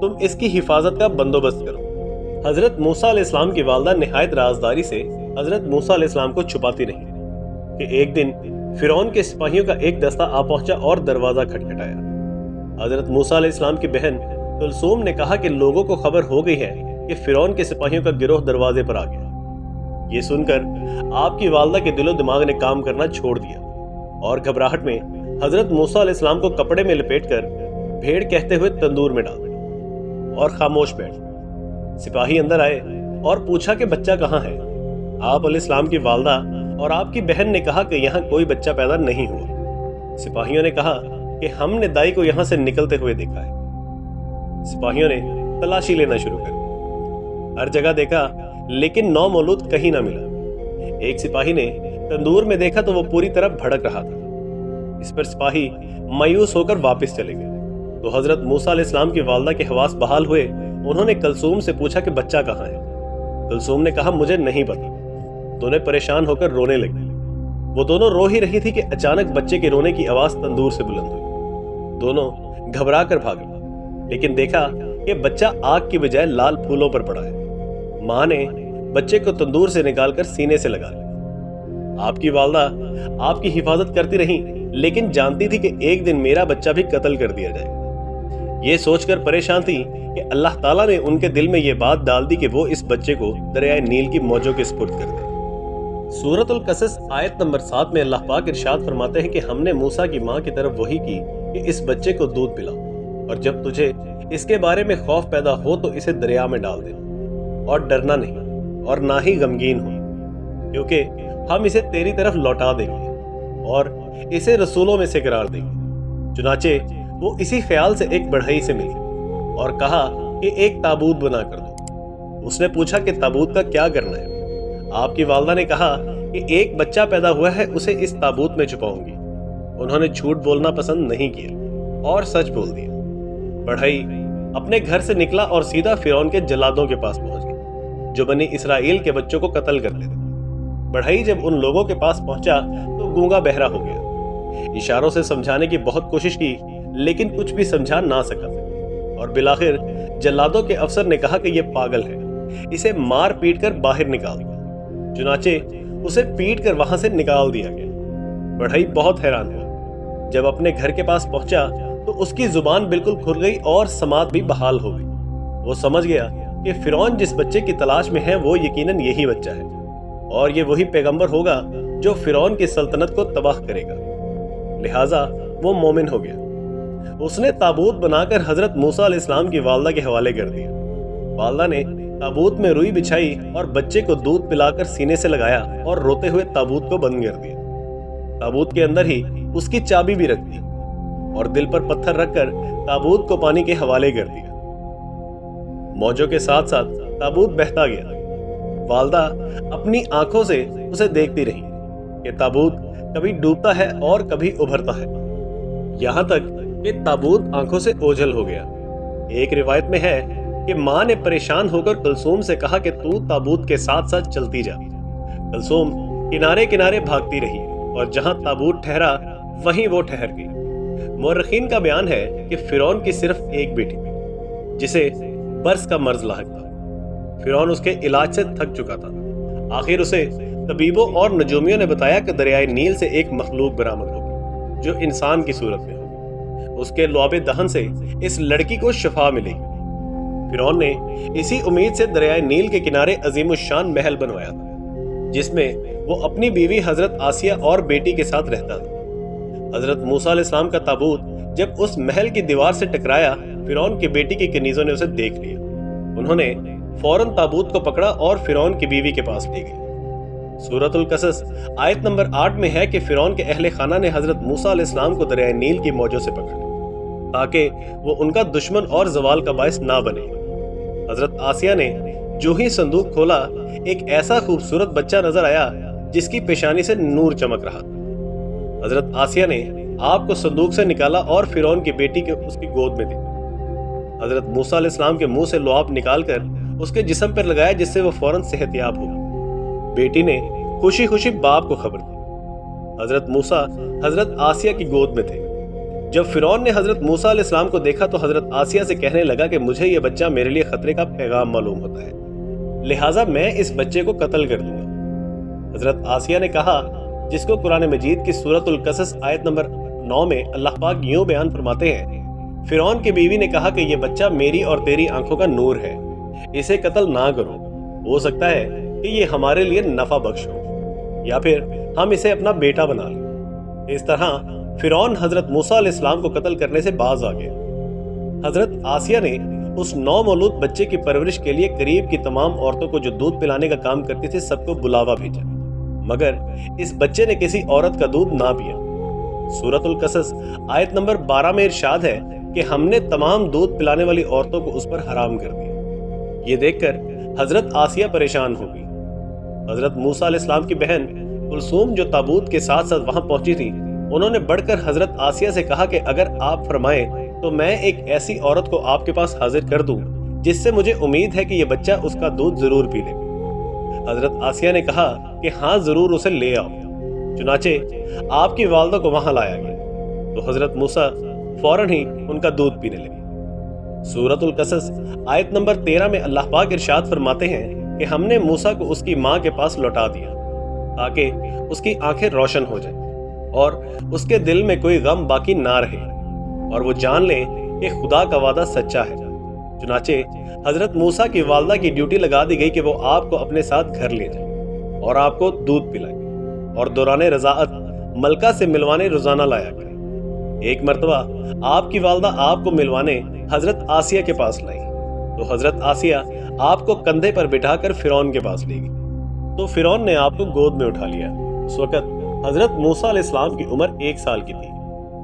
تم اس کی حفاظت کا بندوبست کرو۔ حضرت موسیٰ علیہ السلام کی والدہ نہایت رازداری سے حضرت موسیٰ علیہ السلام کو چھپاتی رہی کہ ایک دن فرعون کے سپاہیوں کا ایک دستہ آ پہنچا اور دروازہ کھٹکھٹایا۔ حضرت موسیٰ علیہ السلام کی بہن کلثوم نے کہا کہ لوگوں کو خبر ہو گئی ہے کہ فرعون کے سپاہیوں کا گروہ دروازے پر آ گیا۔ یہ سن کر آپ کی والدہ کے دل و دماغ نے کام کرنا چھوڑ دیا اور گھبراہٹ میں حضرت موسیٰ علیہ السلام کو کپڑے میں لپیٹ کر بھیڑ کہتے ہوئے تندور میں ڈال دیا اور خاموش بیٹھ گئے۔ سپاہی اندر آئے اور پوچھا کہ بچہ کہاں ہے؟ آپ علیہ السلام کی والدہ اور آپ کی بہن نے کہا کہ یہاں کوئی بچہ پیدا نہیں ہوا۔ سپاہیوں نے کہا کہ ہم نے دائی کو یہاں سے نکلتے ہوئے دیکھا ہے۔ سپاہیوں نے تلاشی لینا شروع کر دی، ہر جگہ دیکھا لیکن نو مولود کہیں نہ ملا۔ ایک سپاہی نے تندور میں دیکھا تو وہ پوری طرح بھڑک رہا تھا۔ اس پر سپاہی مایوس ہو کر واپس چلے گئے تو حضرت موسیٰ علیہ السلام کی والدہ کے حواس بحال ہوئے۔ انہوں نے کلثوم سے پوچھا کہ بچہ کہاں ہے؟ کلثوم نے کہا مجھے نہیں پتا۔ دونوں پریشان ہو کر رونے لگی۔ وہ دونوں رو ہی رہی تھی کہ اچانک بچے کے رونے کی آواز تندور سے بلند ہوئی۔ دونوں گھبرا کر بھاگے لیکن دیکھا کہ بچہ آگ کی بجائے لال پھولوں پر پڑا ہے۔ ماں نے بچے کو تندور سے نکال کر سینے سے لگا لیا۔ آپ کی والدہ آپ کی حفاظت کرتی رہی لیکن جانتی تھی کہ ایک دن میرا بچہ بھی قتل کر دیا جائے گا۔ یہ سوچ کر پریشان تھی کہ اللہ تعالیٰ نے ان کے دل میں یہ بات ڈال دی کہ وہ اس بچے کو دریائے نیل کی موجوں کے سپرد کر دے۔ سورۃ القصص آیت نمبر 7 میں اللہ پاک ارشاد فرماتے ہیں کہ ہم نے موسیٰ کی ماں کی طرف وحی کی کہ اس بچے کو دودھ پلاؤ اور جب تجھے اس کے بارے میں خوف پیدا ہو تو اسے دریا میں ڈال دے اور ڈرنا نہیں اور نہ ہی غمگین ہو، کیونکہ ہم اسے تیری طرف لوٹا دیں گے اور اسے رسولوں میں سے قرار دیں گے۔ چنانچہ وہ اسی خیال سے ایک بڑھئی سے ملی اور کہا کہ ایک تابوت بنا کر دو۔ اس نے پوچھا کہ تابوت کا کیا کرنا ہے؟ آپ کی والدہ نے کہا کہ ایک بچہ پیدا ہوا ہے، اسے اس تابوت میں چھپاؤں گی۔ انہوں نے جھوٹ بولنا پسند نہیں کیا اور سچ بول دیا۔ بڑھئی اپنے گھر سے نکلا اور سیدھا فرعون کے جلادوں کے پاس پہنچ گیا جو بنی اسرائیل کے بچوں کو قتل کرتے تھے۔ بڑھئی جب ان لوگوں کے پاس پہنچا تو گونگا بہرا ہو گیا۔ اشاروں سے سمجھانے کی بہت کوشش کی لیکن کچھ بھی سمجھا نہ سکا اور بالآخر جلادوں کے افسر نے کہا کہ یہ پاگل ہے، اسے مار پیٹ کر باہر نکال دیا۔ چنانچہ اسے پیٹ کر وہاں سے نکال دیا گیا۔ بڑھئی بہت حیران ہوا۔ جب اپنے گھر کے پاس پہنچا تو اس کی زبان بالکل کھل گئی اور سماعت بھی بحال ہو گئی۔ وہ سمجھ گیا کہ فرعون جس بچے کی تلاش میں ہے وہ یقیناً یہی بچہ ہے اور یہ وہی پیغمبر ہوگا جو فرعون کی سلطنت کو تباہ کرے گا، لہٰذا وہ مومن ہو گیا۔ اس نے تابوت بنا کر حضرت موسیٰ علیہ السلام کی والدہ کے حوالے کر دیا۔ والدہ نے تابوت میں روئی بچھائی اور بچے کو دودھ پلا کر سینے سے لگایا اور روتے ہوئے تابوت کو بند کر دیا۔ تابوت کے اندر ہی اس کی چابی بھی رکھ دی اور دل پر پتھر رکھ کر تابوت کو پانی کے حوالے کر دیا۔ موجوں کے ساتھ ساتھ تابوت بہتا گیا۔ والدہ اپنی آنکھوں سے اسے دیکھتی رہی کہ تابوت کبھی ڈوبتا ہے اور کبھی ابھرتا ہے، یہاں تک کہ تابوت آنکھوں سے اوجھل ہو گیا۔ ایک روایت میں ہے کہ ماں نے پریشان ہو کر کلثوم سے کہا کہ تو تابوت کے ساتھ ساتھ چلتی جا۔ کلثوم کنارے کنارے بھاگتی رہی اور جہاں تابوت ٹھہرا وہیں وہ ٹھہر گئی۔ مورخین کا بیان ہے کہ فرعون کی صرف ایک بیٹی تھی جسے برس کا مرض لاحق تھا۔ فرعون اس کے علاج سے تھک چکا تھا۔ آخر اسے طبیبوں اور نجومیوں نے بتایا کہ دریائے نیل سے ایک مخلوق برآمد ہوگی جو انسان کی صورت میں ہوگی۔ اس کے لعاب دہن سے اس لڑکی کو شفا ملے گی۔ فرعون نے اسی امید سے دریائے نیل کے کنارے عظیم الشان محل بنوایا تھا جس میں وہ اپنی بیوی حضرت آسیہ اور بیٹی کے ساتھ رہتا تھا۔ حضرت موسیٰ علیہ السلام کا تابوت جب اس محل کی دیوار سے ٹکرایا، فرعون کی بیٹی کی کنیزوں نے اسے دیکھ لیا۔ انہوں نے فوراً تابوت کو پکڑا اور فرعون کی بیوی کے پاس لے گئے۔ سورۃ القصص آیت نمبر 8 میں ہے کہ فرعون کے اہل خانہ نے حضرت موسیٰ علیہ السلام کو دریائے نیل کی موجوں سے پکڑا تاکہ وہ ان کا دشمن اور زوال کا باعث نہ بنے۔ حضرت آسیہ نے جو ہی صندوق کھولا، ایک ایسا خوبصورت بچہ نظر آیا جس کی پیشانی سے نور چمک رہا تھا۔ حضرت آسیہ نے آپ کو صندوق سے نکالا اور فرعون کی بیٹی کو اس کی گود میں دی۔ حضرت موسیٰ علیہ السلام کے منہ سے لعاب نکال کر اس کے جسم پر لگایا جس سے وہ فوراً صحت یاب ہو گئی۔ بیٹی نے خوشی خوشی باپ کو خبر دی۔ حضرت موسیٰ حضرت آسیہ کی گود میں تھے۔ جب فرعون نے حضرت موسیٰ علیہ السلام کو دیکھا تو حضرت آسیہ سے کہنے لگا کہ مجھے یہ بچہ میرے لیے خطرے کا پیغام معلوم ہوتا ہے، لہٰذا میں اس بچے کو قتل کر دوں گا۔ حضرت آسیہ نے کہا، جس کو قرآن مجید کی سورۃ القصص آیت نمبر 9 میں اللہ پاک یوں بیان فرماتے ہیں، فرعون کی بیوی نے کہا کہ یہ بچہ میری اور تیری آنکھوں کا نور ہے، اسے قتل نہ کرو، ہو سکتا ہے کہ یہ ہمارے لیے نفع بخش ہو، یا پھر ہم اسے اپنا بیٹا بنا لیں۔ اس طرح فرعون حضرت موسیٰ علیہ السلام کو قتل کرنے سے باز آ گیا۔ حضرت آسیہ نے اس نو مولود بچے کی پرورش کے لیے قریب کی تمام عورتوں کو جو دودھ پلانے کا کام کرتی تھی سب کو بلاوا بھیجا، مگر اس بچے نے کسی عورت کا دودھ نہ پیا۔ سورۃ القصص آیت نمبر 12 میں ارشاد ہے کہ ہم نے تمام دودھ پلانے والی عورتوں کو اس پر حرام کر دیا۔ یہ دیکھ کر حضرت آسیہ پریشان ہو گئی۔ حضرت موسیٰ علیہ السلام کی بہن کلثوم جو تابوت کے ساتھ ساتھ وہاں پہنچی تھی، انہوں نے بڑھ کر حضرت آسیہ سے کہا کہ اگر آپ فرمائیں تو میں ایک ایسی عورت کو آپ کے پاس حاضر کر دوں جس سے مجھے امید ہے کہ یہ بچہ اس کا دودھ ضرور پی لے۔ حضرت آسیہ نے کہا کہ ہاں ضرور اسے لے آؤ۔ چنانچہ آپ کی والدہ کو وہاں لایا گیا تو حضرت موسیٰ فوراً ہی ان کا دودھ پینے لگے۔ سورۃ القصص آیت نمبر 13 میں اللہ پاک ارشاد فرماتے ہیں کہ ہم نے موسیٰ کو اس کی ماں کے پاس لوٹا دیا تاکہ اس کی آنکھیں روشن ہو جائیں اور اس کے دل میں کوئی غم باقی نہ رہے اور وہ جان لے کہ خدا کا وعدہ سچا ہے۔ چنانچہ حضرت موسیٰ کی والدہ کی ڈیوٹی لگا دی گئی کہ وہ آپ کو اپنے ساتھ گھر لے جائے اور آپ کو دودھ پلائے اور دوران رضاعت ملکہ سے ملوانے روزانہ لایا کرے۔ ایک مرتبہ آپ کی والدہ آپ کو ملوانے حضرت آسیہ کے پاس لائی تو حضرت آسیہ آپ کو کندھے پر بٹھا کر فرعون کے پاس لے گئی تو فرعون نے آپ کو گود میں اٹھا لیا۔ اس وقت حضرت موسیٰ علیہ السلام کی عمر 1 سال کی تھی۔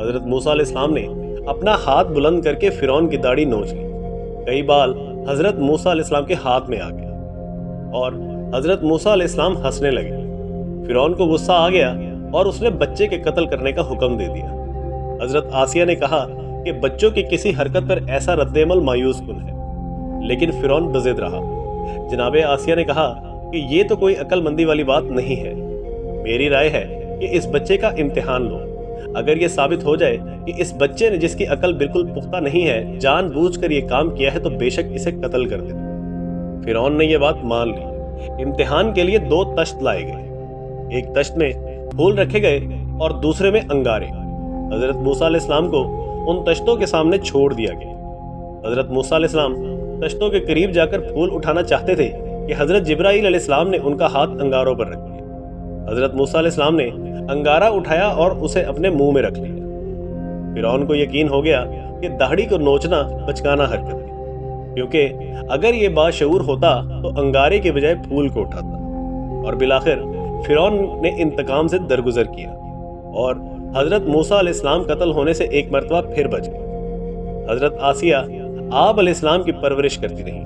حضرت موسیٰ علیہ السلام نے اپنا ہاتھ بلند کر کے فرعون کی داڑھی نوچ لی۔ کئی بال حضرت موسیٰ علیہ السلام کے ہاتھ میں آ گیا اور حضرت موسیٰ علیہ السلام ہنسنے لگے۔ فرعون کو غصہ آ گیا اور اس نے بچے کے قتل کرنے کا حکم دے دیا۔ حضرت آسیہ نے کہا کہ بچوں کی کسی حرکت پر ایسا رد عمل مایوس کن ہے، لیکن فرعون بضد رہا۔ جناب آسیہ نے کہا کہ یہ تو کوئی عقل مندی والی بات نہیں ہے، میری رائے ہے کہ اس بچے کا امتحان لو، اگر یہ ثابت ہو جائے کہ اس بچے نے جس کی عقل بالکل پختہ نہیں ہے جان بوجھ کر یہ کام کیا ہے تو بے شک اسے قتل کر دینا۔ فرعون نے یہ بات مان لی۔ امتحان کے لیے 2 تشت لائے گئے، ایک تشت میں پھول رکھے گئے اور دوسرے میں انگارے۔ حضرت موسیٰ علیہ السلام کو ان تشتوں کے سامنے چھوڑ دیا گیا۔ حضرت موسیٰ علیہ السلام تشتوں کے قریب جا کر پھول اٹھانا چاہتے تھے کہ حضرت جبرائیل علیہ السلام نے ان کا ہاتھ انگاروں پر رکھ دیا۔ حضرت موسیٰ علیہ السلام نے انگارہ اٹھایا اور اسے اپنے منہ میں رکھ لیا۔ فرعون کو یقین ہو گیا کہ داڑھی کو نوچنا بچکانہ حرکت ہے، کیونکہ اگر یہ باشعور ہوتا تو انگارے کے بجائے پھول کو اٹھاتا، اور بالآخر فرعون نے انتقام سے درگزر کیا اور حضرت موسیٰ علیہ السلام قتل ہونے سے ایک مرتبہ پھر بچ گئے۔ حضرت آسیہ آپ علیہ السلام کی پرورش کرتی رہی،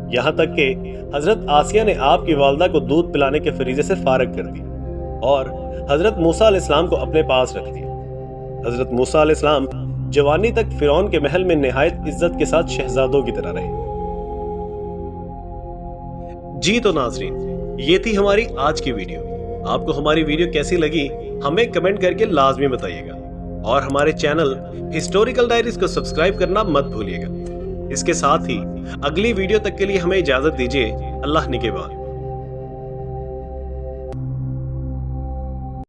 یہاں تک کہ حضرت آسیہ نے آپ کی والدہ کو دودھ پلانے کے فریضے سے فارغ کر دیا اور حضرت موسیٰ علیہ السلام کو اپنے پاس رکھ دیا۔ حضرت موسیٰ علیہ السلام جوانی تک فرعون کے محل میں نہایت عزت کے ساتھ شہزادوں کی طرح رہے۔ جی تو ناظرین، یہ تھی ہماری آج کی ویڈیو۔ آپ کو ہماری ویڈیو کیسی لگی ہمیں کمنٹ کر کے لازمی بتائیے گا، اور ہمارے چینل ہسٹوریکل ڈائریز کو سبسکرائب کرنا مت بھولیے گا۔ اس کے ساتھ ہی اگلی ویڈیو تک کے لیے ہمیں اجازت دیجیے۔ اللہ نگہبان۔